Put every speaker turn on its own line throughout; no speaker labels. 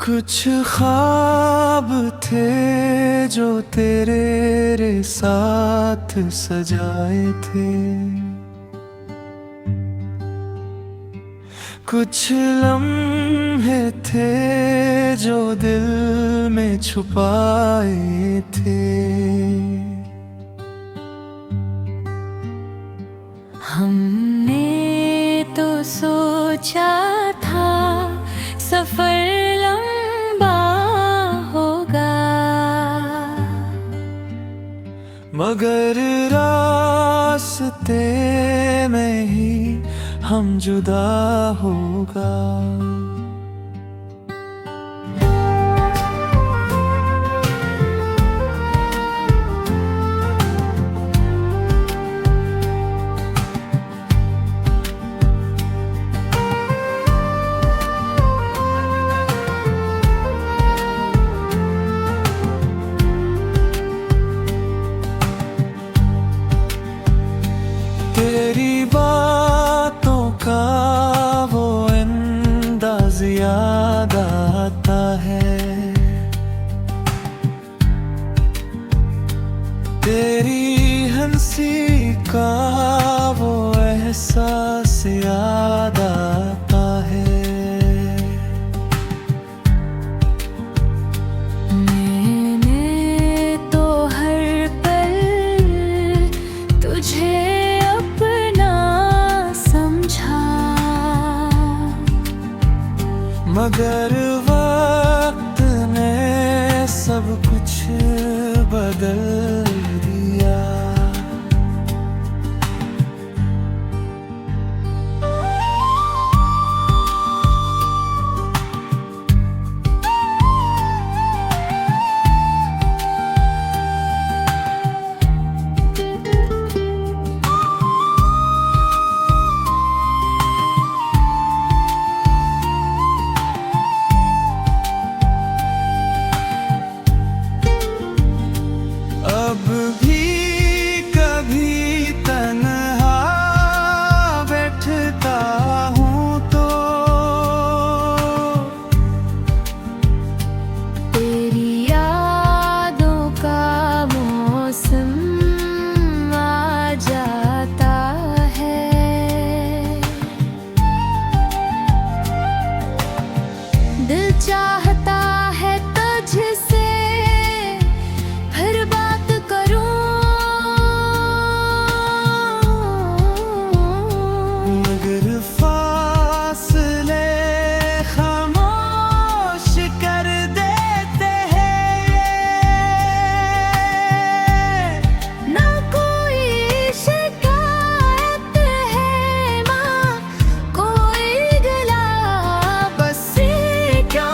कुछ ख्वाब थे जो तेरे साथ सजाए थे, कुछ लम्हे थे जो दिल में छुपाए थे।
हमने तो सोचा था सफर लंबा होगा,
मगर रास्ते में ही हम जुदा होगा। तेरी बातों का वो अंदाज याद आता है, तेरी हंसी का वो एहसास याद आता है।
मैंने तो हर पल तुझे
मगर वक्त ने सब कुछ बदल दिया। अब भी कभी तन्हा बैठता हूँ तो
तेरी यादों का मौसम आ जाता है। दिल चाहता है तुझसे फिर बात करूं,
मगर फासले खामोश कर देते हैं।
ना कोई शिकायत है माँ कोई गिला,
बस ये क्या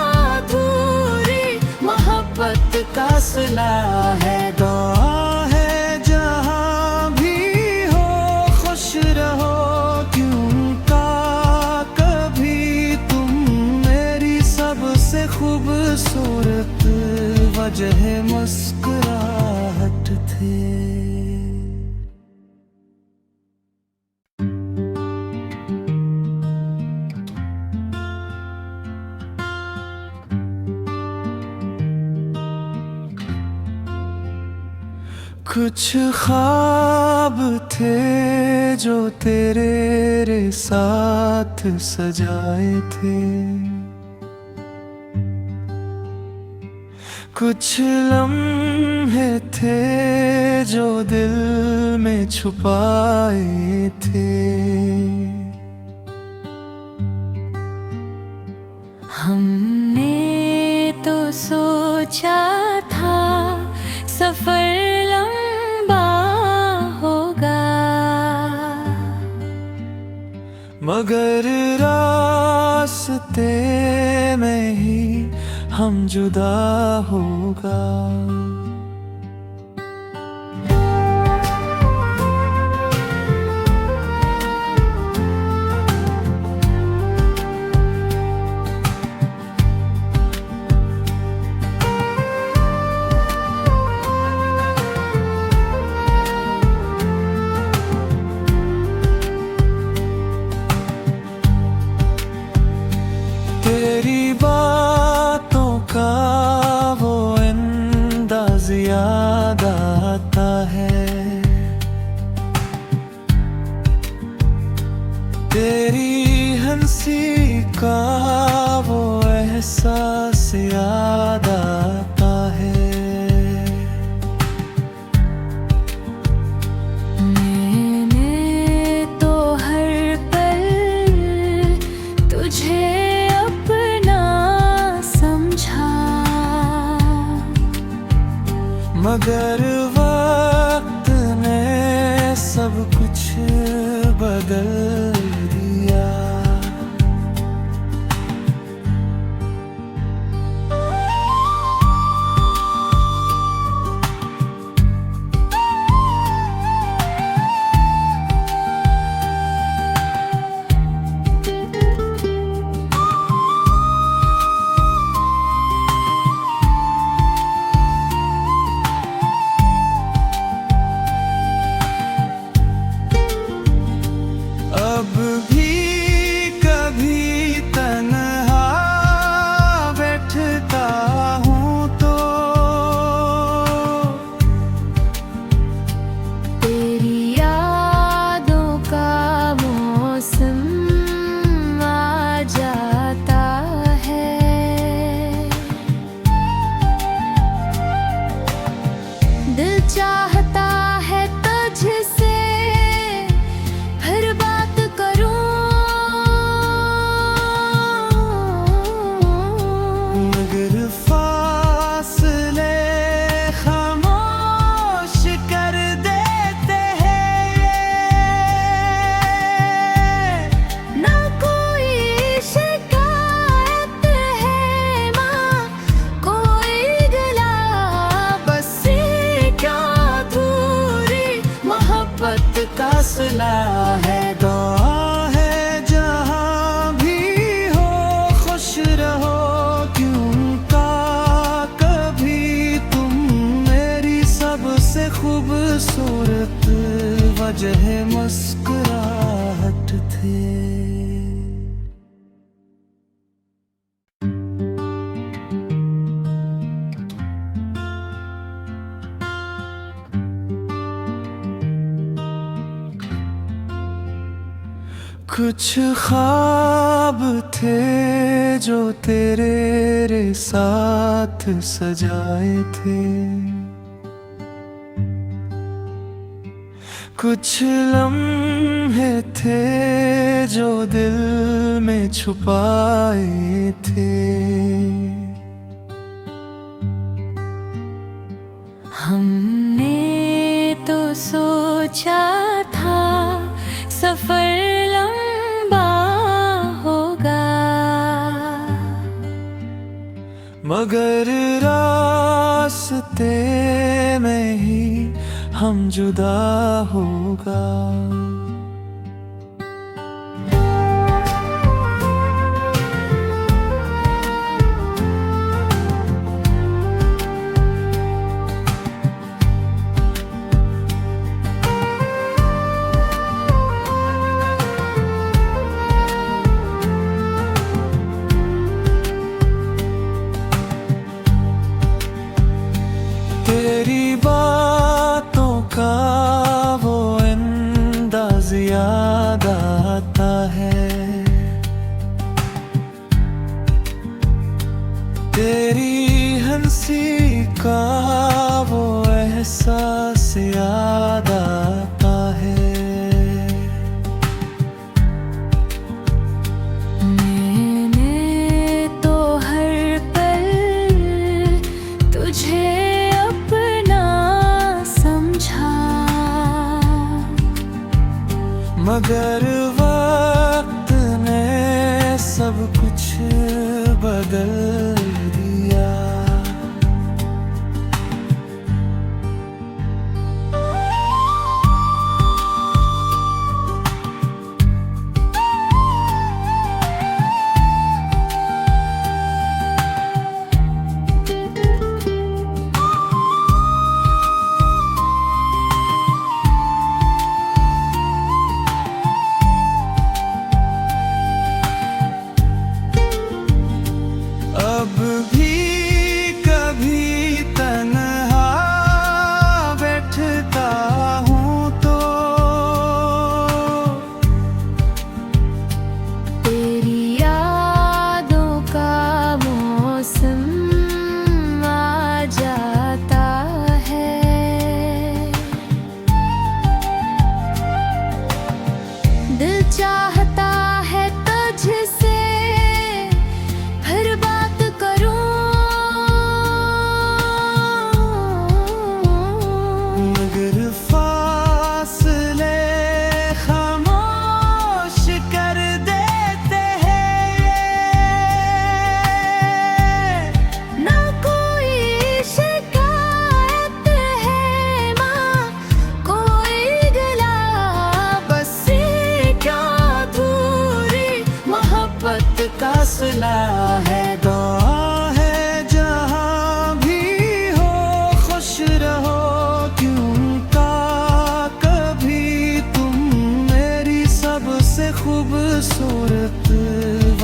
दूरी मोहब्बत का सिला है। दुआ है जहाँ भी हो खुश रहो, क्यों का कभी तुम मेरी सबसे खूबसूरत वजह मुस्कुराहट थे। कुछ ख्वाब थे जो तेरे साथ सजाए थे, कुछ लम्हे थे जो दिल में छुपाए थे।
हमने तो सोचा था सफर लंबा होगा,
मगर रास्ते में ही हम जुदा होगा। तेरी बातों अंदाज याद आता है। तेरी हंसी का वो एहसास याद आता है।
मैंने तो हर पल तुझे अपना समझा,
मगर वक्त ने सब कुछ बदल दिया। अब भी कभी तन्हा बैठता हूँ तो
तेरी यादों का मौसम आ जाता है। दिल चाहता है तुझसे हर बात करूं,
मगर फासले खामोश कर देते हैं।
ना कोई शिकायत है माँ, कोई गिला,
बस क्या अधूरी मोहब्बत का सिला है। दुआ है जहाँ भी हो खुश रहो, क्यों का कभी तुम मेरी सबसे खूबसूरत वजह मुस्कुराहट थे। कुछ ख्वाब थे जो तेरे साथ सजाए थे, कुछ लम्हे थे जो दिल में छुपाए थे।
हमने तो सोचा था सफर लंबा होगा,
मगर रास्ते में ही हम जुदा होगा। तेरी बातों का वो अंदाज याद आता है। तेरी हंसी का वो एहसास याद आता है।
मैंने तो हर पल तुझे अपना समझा,
मगर वक्त ने सब कुछ बदल दिया।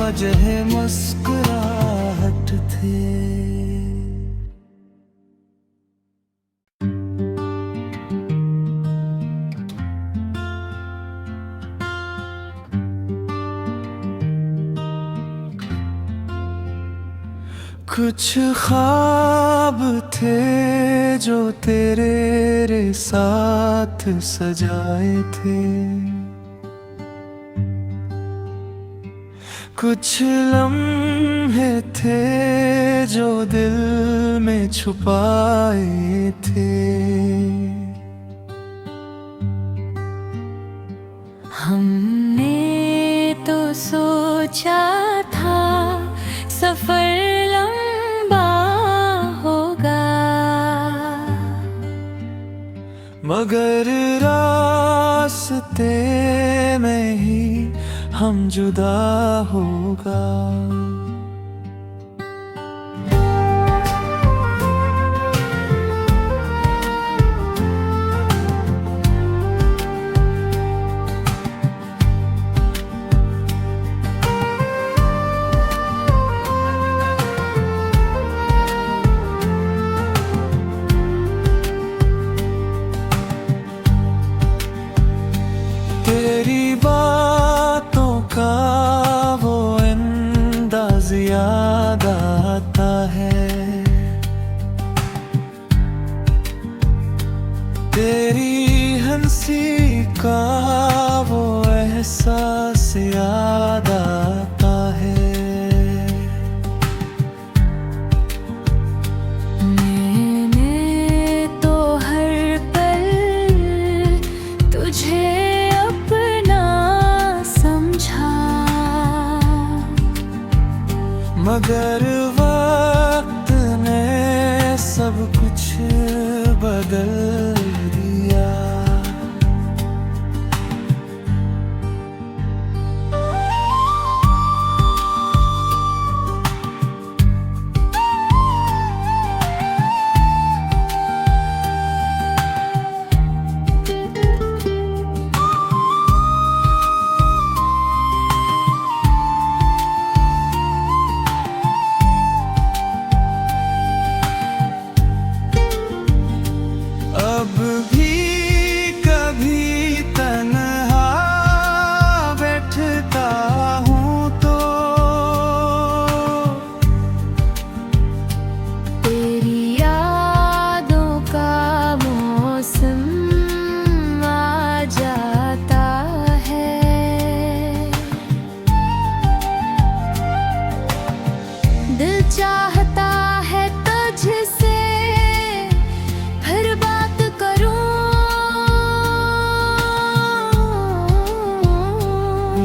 वजह मुस्कुराहट थे। कुछ ख्वाब थे जो तेरे साथ सजाए थे, कुछ लम्हे थे जो दिल में छुपाए थे।
हमने तो सोचा था सफर लंबा होगा,
मगर रास्ते में ही हम जुदा होगा। तेरी बातों का वो अंदाज याद आता है, तेरी हंसी का वो एहसास याद आता है।
मैंने तो हर पल तुझे
मगर वक्त ने सब कुछ बदल दिया। अब भी कभी तन्हा बैठता हूँ तो
तेरी यादों का मौसम आ जाता है। दिल चाहता है तुझसे फिर बात करूं,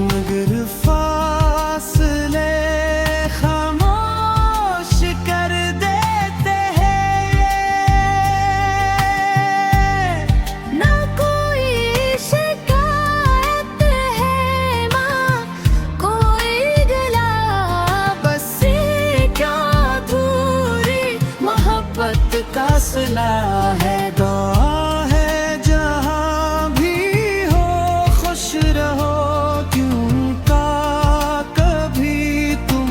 मगर फासले खामोश कर देते हैं।
ना कोई शिकायत है माँ, कोई गिला, बस ये क्या अधूरी
मोहब्बत का सिला है। दुआ है जहाँ भी हो खुश रहो, क्योंकि कभी तुम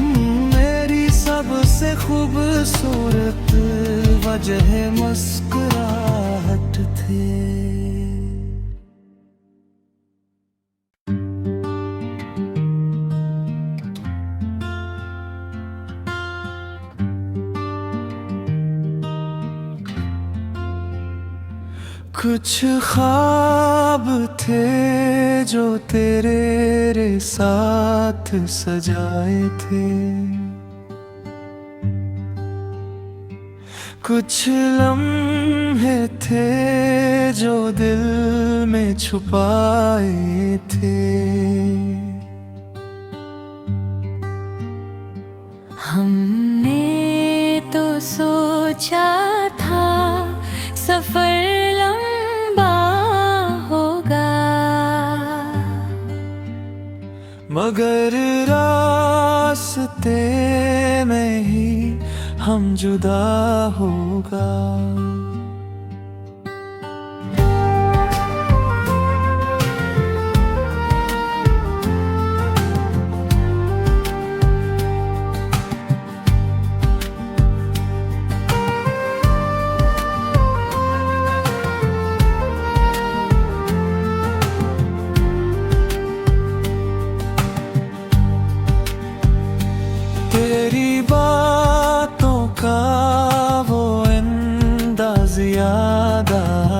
मेरी सबसे खूबसूरत वजह मुस्कुराहट थे। कुछ ख्वाब थे जो तेरे साथ सजाए थे, कुछ लम्हे थे जो दिल में छुपाए थे।
हमने तो सोचा था सफर लंबा होगा,
मगर रास्ते में ही हम जुदा होगा।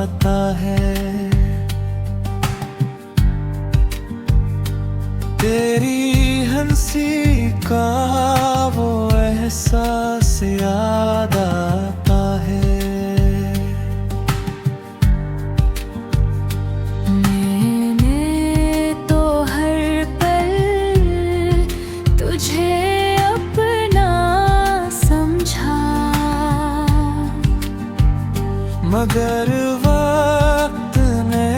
आता है। तेरी हंसी का वो एहसास याद आता है।
मैंने तो हर पल तुझे अपना समझा,
मगर वक्त ने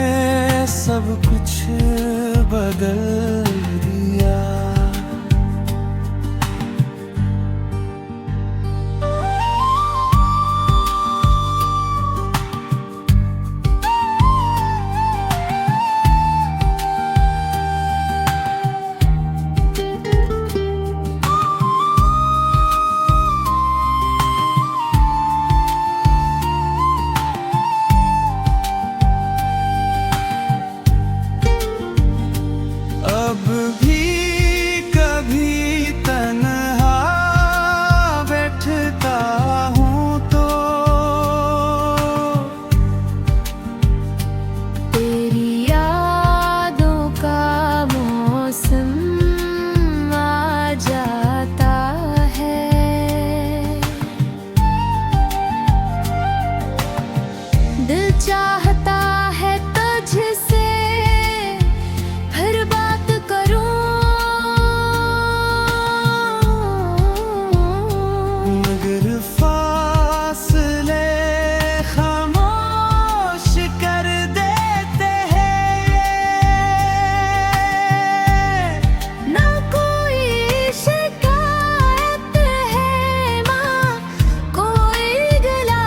सब कुछ बदल दिया। अब भी कभी तन्हा बैठता हूँ तो
तेरी यादों का मौसम आ जाता है। दिल चाहता है तुझसे फिर बात करूं,
मगर फासले खामोश कर देते हैं।
ना कोई शिकायत है माँ, कोई गिला,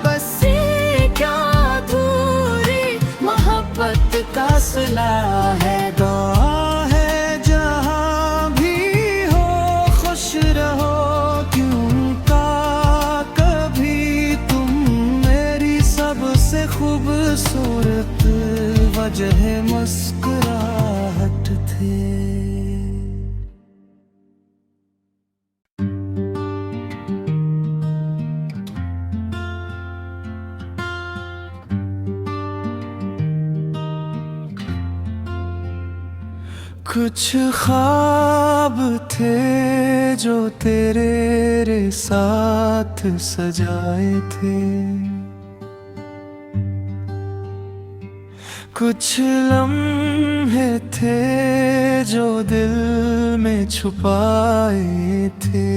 बस ये क्या दूरी मोहब्बत का सिला है। दुआ है जहाँ भी हो खुश रहो, क्यों का कभी तुम मेरी सबसे खूबसूरत वजह मुस्कुराहट थे। कुछ ख्वाब थे जो तेरे साथ सजाए थे, कुछ लम्हे थे जो दिल में छुपाए थे।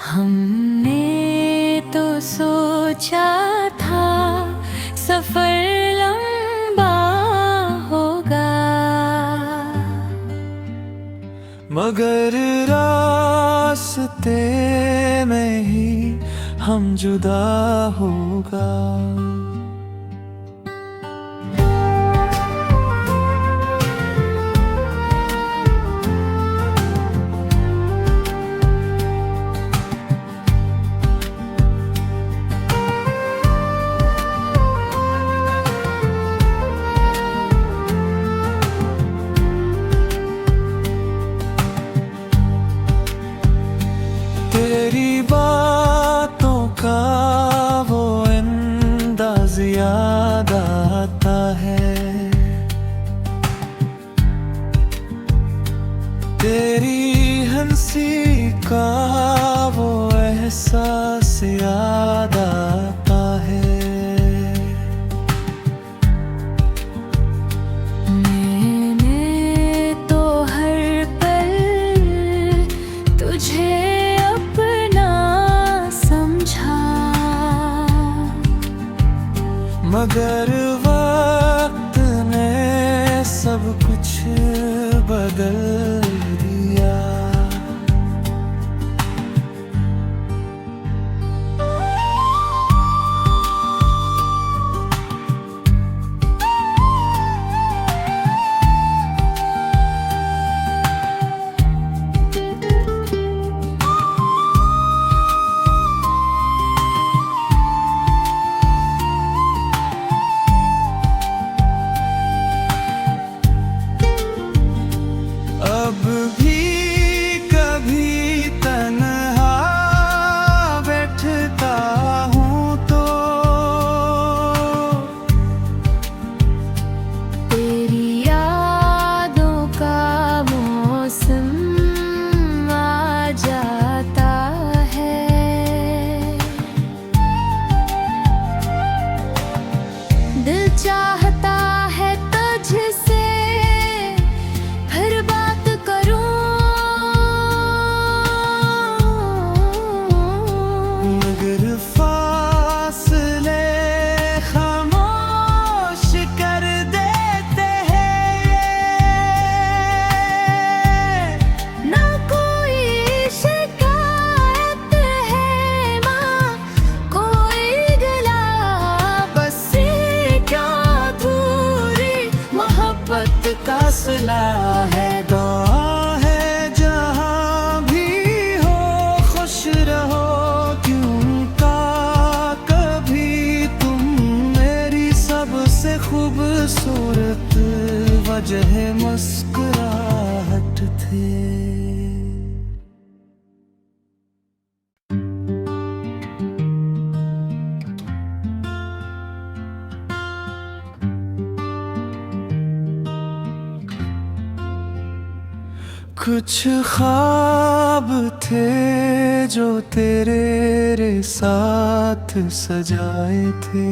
हमने तो सोचा था सफर लंबा होगा,
मगर रास्ते में ही हम जुदा होगा। तेरी बातों का वो अंदाज याद आता है। तेरी हंसी का वो एहसास याद आता है।
मैंने तो हर पल तुझे अपना समझा,
मगर वक्त ने सब कुछ बदल दिया। वजह मुस्कुराहट थे। कुछ ख्वाब थे जो तेरे साथ सजाए थे,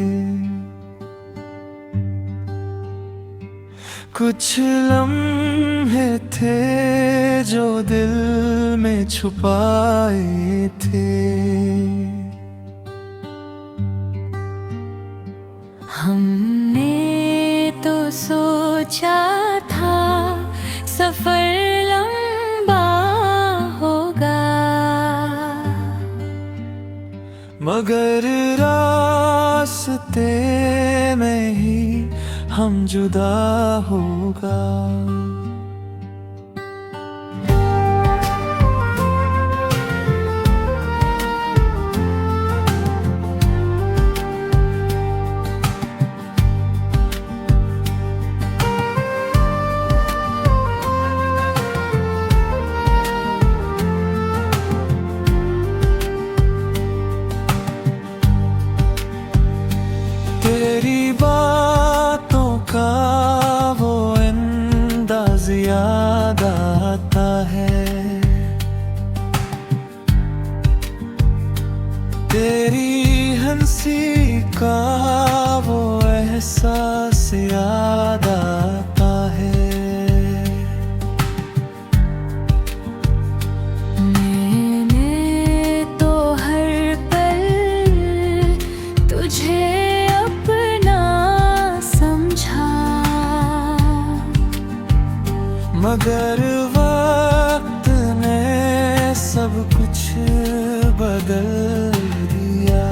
कुछ लम्हे थे जो दिल में छुपाए थे।
हमने तो सोचा था सफर लंबा होगा,
मगर रास्ते में ही हम जुदा होगा। तेरी बातों का वो अंदाज याद आता है, तेरी हंसी का वो एहसास याद आता है।
मैंने तो हर पल तुझे
मगर वक्त ने सब कुछ बदल दिया।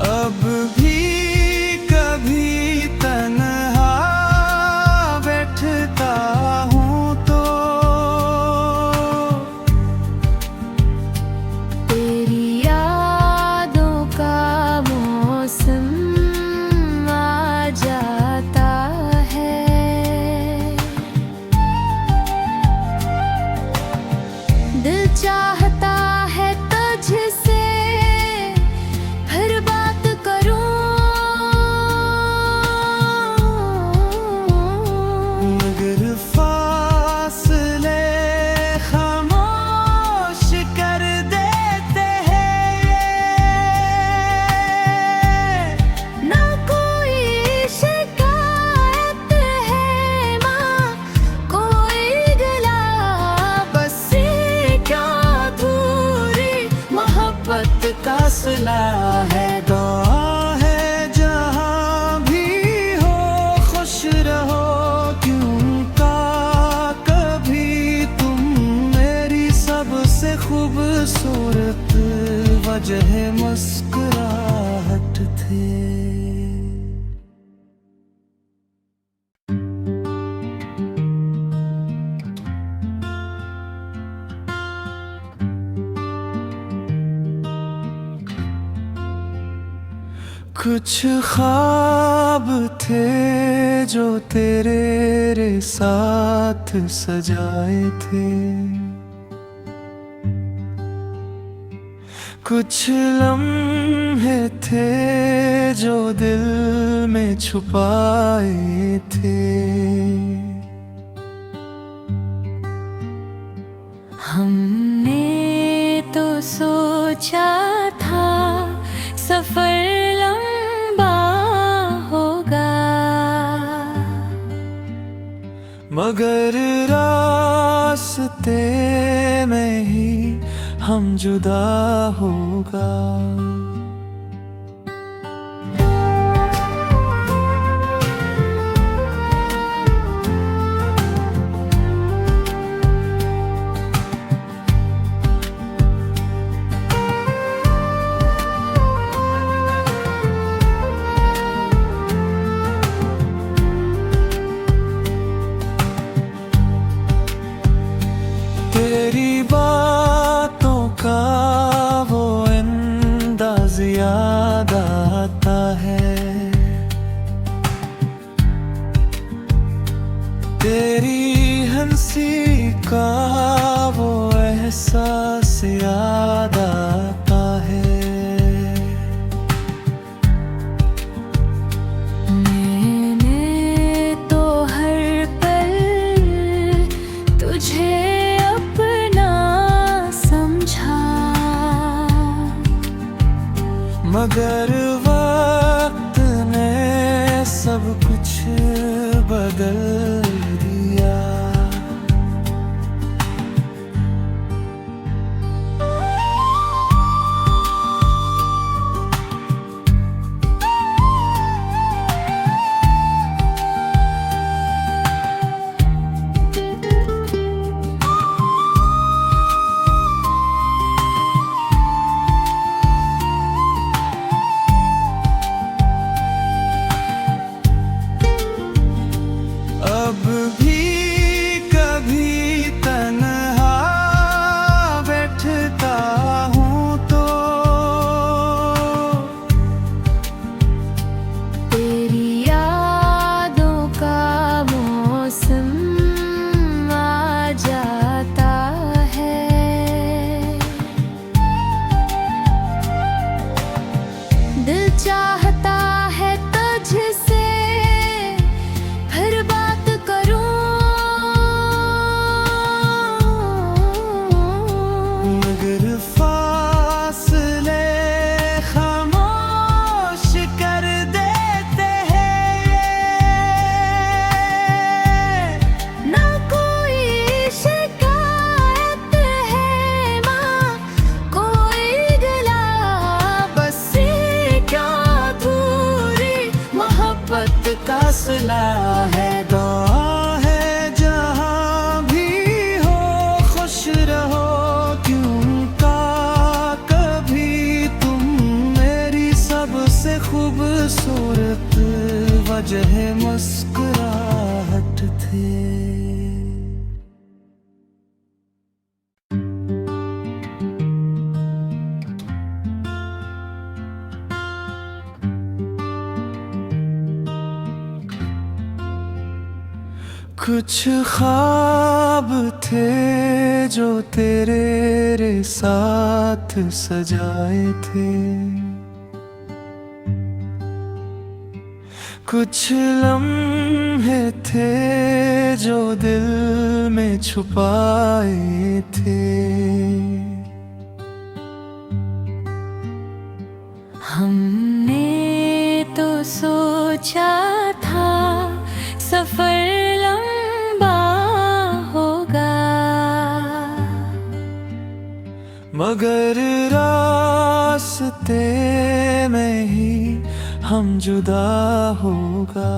अब भी कभी तन्हा बैठता हूँ तो
तेरी यादों का मौसम आ जाता है। दिल चाहता है तुझसे फिर बात करूं,
मगर फासले खामोश कर देते हैं।
ना कोई शिकायत है माँ, कोई गिला, बस एक अधूरी
मोहब्बत का सिला है। दुआ है जहाँ भी हो खुश रहो, क्यों का कभी तुम मेरी सबसे खूबसूरत वजह मुस्कुराहट थे। कुछ ख्वाब थे जो तेरे साथ सजाए थे, कुछ लम्हे थे जो दिल में छुपाए थे।
हमने तो सोचा था सफर लंबा होगा,
मगर रास्ते में ही हम जुदा होगा। आता है। तेरी हंसी का वो एहसास याद आता है।
मैंने तो हर पल तुझे अपना समझा,
मगर वक्त ने सब कुछ बदल दिया। अब भी कभी तन्हा बैठता हूँ तो
तेरी यादों का मौसम आ जाता है। दिल चाहता है तुझसे फिर बात करूं,
मगर फासले खामोश कर देते हैं।
ना कोई शिकायत है माँ, कोई गिला, बस ये क्या अधूरी
मोहब्बत का सिला है। दुआ है जहाँ भी हो खुश रहो, क्योंकि कभी तुम मेरी सबसे खूबसूरत वजह मुस्कुराहट थे। कुछ ख्वाब थे जो तेरे साथ सजाए थे, कुछ लम्हे थे जो दिल में छुपाए थे।
हमने तो सोचा था सफर लंबा होगा,
मगर रास्ते में ही हम जुदा होगा।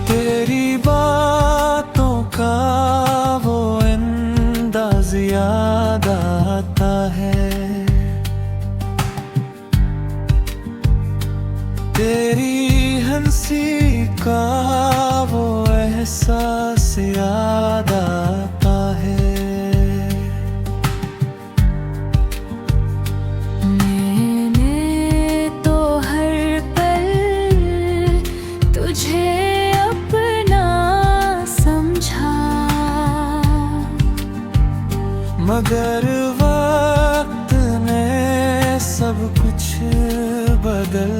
तेरी बातों का वो अंदाज याद आता है। तेरी हंसी का वो एहसास याद आता है।
मैंने तो हर पल तुझे अपना समझा,
मगर वक्त ने सब कुछ बदल